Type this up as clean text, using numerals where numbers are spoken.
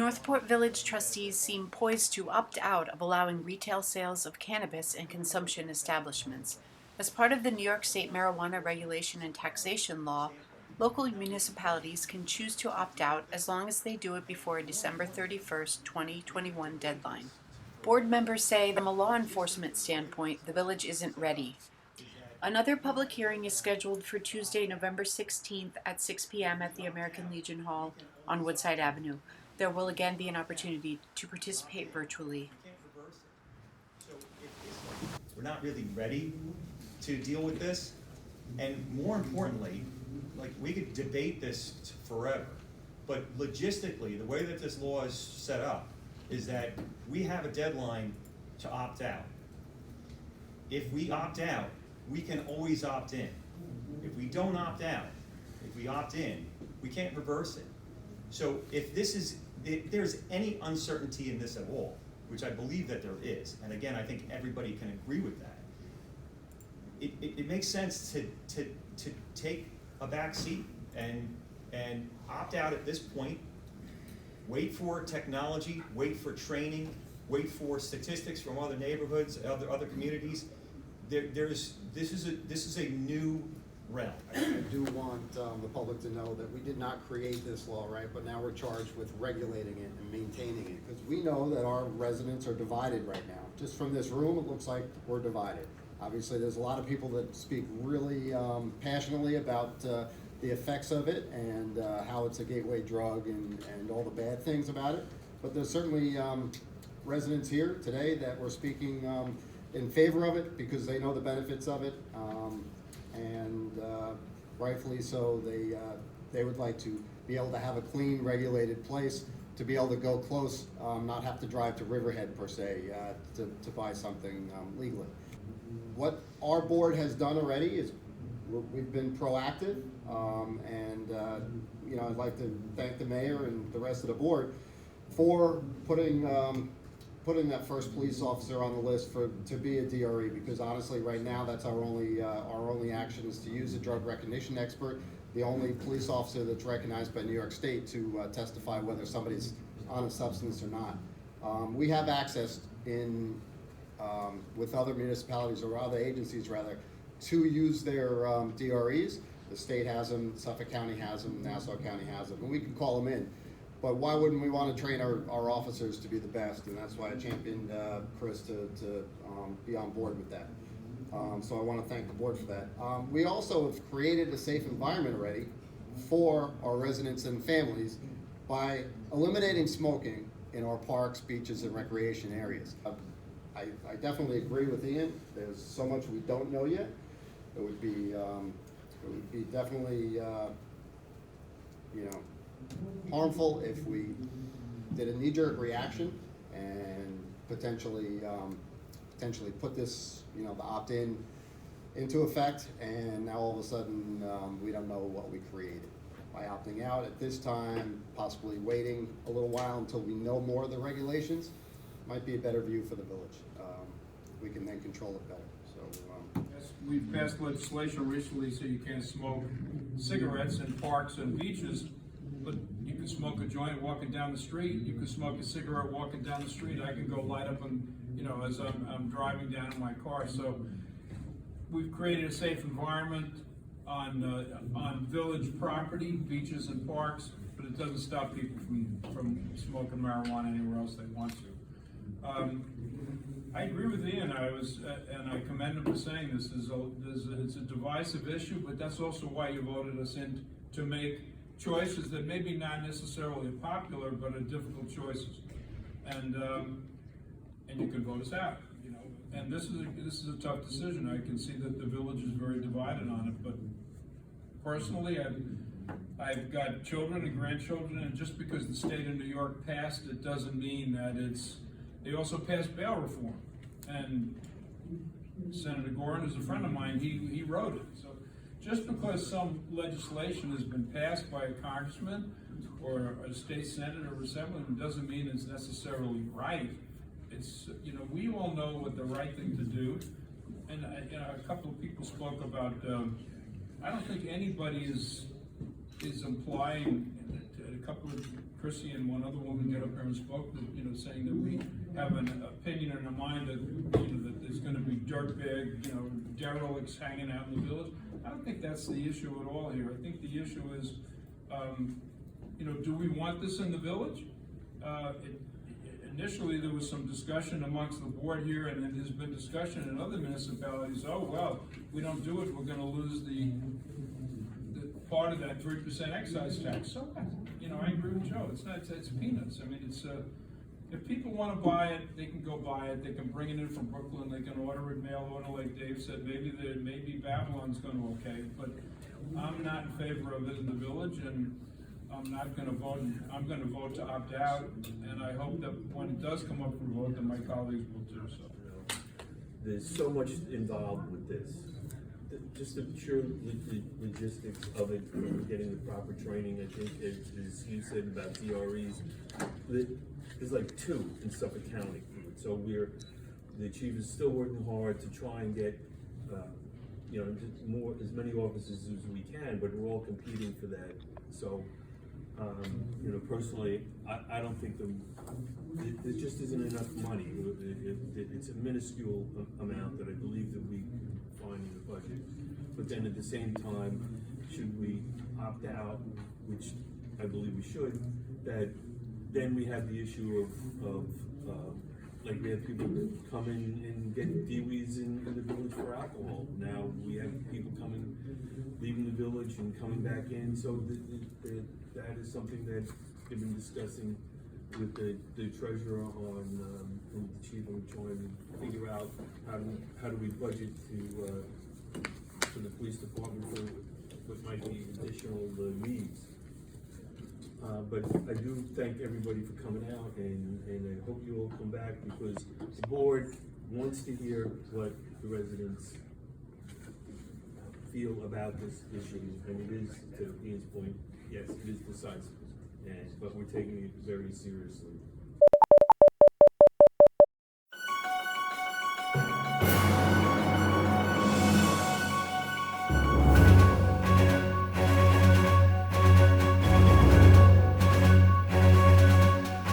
Northport Village trustees seem poised to opt out of allowing retail sales of cannabis in consumption establishments. As part of the New York State marijuana regulation and taxation law, local municipalities can choose to opt out as long as they do it before a December 31st, 2021 deadline. Board members say from a law enforcement standpoint, the village isn't ready. Another public hearing is scheduled for Tuesday, November 16th at 6 p.m. at the American Legion Hall on Woodside Avenue. There will again be an opportunity to participate virtually. We're not really ready to deal with this, and more importantly, like, we could debate this forever, but logistically, the way that this law is set up is that we have a deadline to opt out. If we opt out, we can always opt in. If we don't opt out, if we opt in, we can't reverse it. So if there's any uncertainty in this at all, which I believe that there is, and again, I think everybody can agree with that, it makes sense to take a back seat and opt out at this point, wait for technology, wait for training, wait for statistics from other neighborhoods, other communities. This is a new realm. I do want the public to know that we did not create this law, right? But now we're charged with regulating it and maintaining it, because we know that our residents are divided right now. Just from this room, it looks like we're divided. Obviously, there's a lot of people that speak really passionately about the effects of it and how it's a gateway drug and all the bad things about it. But there's certainly residents here today that were speaking in favor of it because they know the benefits of it, and rightfully so. They would like to be able to have a clean, regulated place to be able to go close, not have to drive to Riverhead per se to buy something legally. What our board has done already is we've been proactive, and you know, I'd like to thank the mayor and the rest of the board for putting that first police officer on the list to be a DRE, because honestly, right now, that's our only action is to use a drug recognition expert, the only police officer that's recognized by New York State to testify whether somebody's on a substance or not. We have access in with other municipalities or other agencies rather to use their DREs. The state has them, Suffolk County has them, Nassau County has them, and we can call them in. But why wouldn't we want to train our officers to be the best? And that's why I championed Chris to be on board with that. So I want to thank the board for that. We also have created a safe environment already for our residents and families by eliminating smoking in our parks, beaches, and recreation areas. I definitely agree with Ian. There's so much we don't know yet. It would be definitely you know, harmful if we did a knee-jerk reaction and potentially put this, you know, the opt-in into effect, and now all of a sudden we don't know what we created. By opting out at this time, possibly waiting a little while until we know more of the regulations, might be a better view for the village. We can then control it better. So yes, we've passed legislation recently so you can't smoke cigarettes in parks and beaches, but you can smoke a joint walking down the street. You can smoke a cigarette walking down the street. I can go light up on, you know, as I'm driving down in my car. So we've created a safe environment on village property, beaches and parks, but it doesn't stop people from smoking marijuana anywhere else they want to. I agree with Ian. And I commend him for saying this it's a divisive issue, but that's also why you voted us in to make choices that maybe not necessarily popular, but are difficult choices. And you can vote us out, you know. And this is a tough decision. I can see that the village is very divided on it, but personally, I've got children and grandchildren, and just because the state of New York passed it doesn't mean that they also passed bail reform. And Senator Gorin is a friend of mine, he wrote it. So just because some legislation has been passed by a congressman or a state senator or assemblyman doesn't mean it's necessarily right. It's, you know, we all know what the right thing to do. And you know, a couple of people spoke about, I don't think anybody is implying, a couple of Chrissy and one other woman get up here and spoke, that, you know, saying that we have an opinion in our mind that, you know, that there's gonna be dirtbag, you know, derelicts hanging out in the village. I don't think that's the issue at all here. I think the issue is, you know, do we want this in the village? Initially, there was some discussion amongst the board here, and then there's been discussion in other municipalities, oh, well, we don't do it, we're gonna lose the part of that 3% excise tax. So what? You know, I agree with Joe, it's peanuts. I mean, it's, if people wanna buy it, they can go buy it, they can bring it in from Brooklyn, they can order it mail order, like Dave said, maybe Babylon's gonna okay it, but I'm not in favor of it in the village, and I'm not gonna vote, I'm gonna vote to opt out, and I hope that when it does come up for vote, that my colleagues will do so. There's so much involved with this. Just the pure logistics of it, getting the proper training, I think, as you said about DREs, there's like 2 in Suffolk County. So the chief is still working hard to try and get, you know, just as many officers as we can, but we're all competing for that. So, you know, personally, I don't think there just isn't enough money. It's a minuscule amount that I believe that we find in the budget. But then at the same time, should we opt out, which I believe we should, that then we have the issue of like we have people come in and get DWIs in the village for alcohol. Now we have people leaving the village and coming back in. So that is something that we've been discussing with the treasurer on, and the chief, and trying to figure out how do we budget for the police department for what might be additional needs. But I do thank everybody for coming out, and I hope you all come back, because the board wants to hear what the residents feel about this issue, and it is, to Ian's point, yes, it is decisive, but we're taking it very seriously.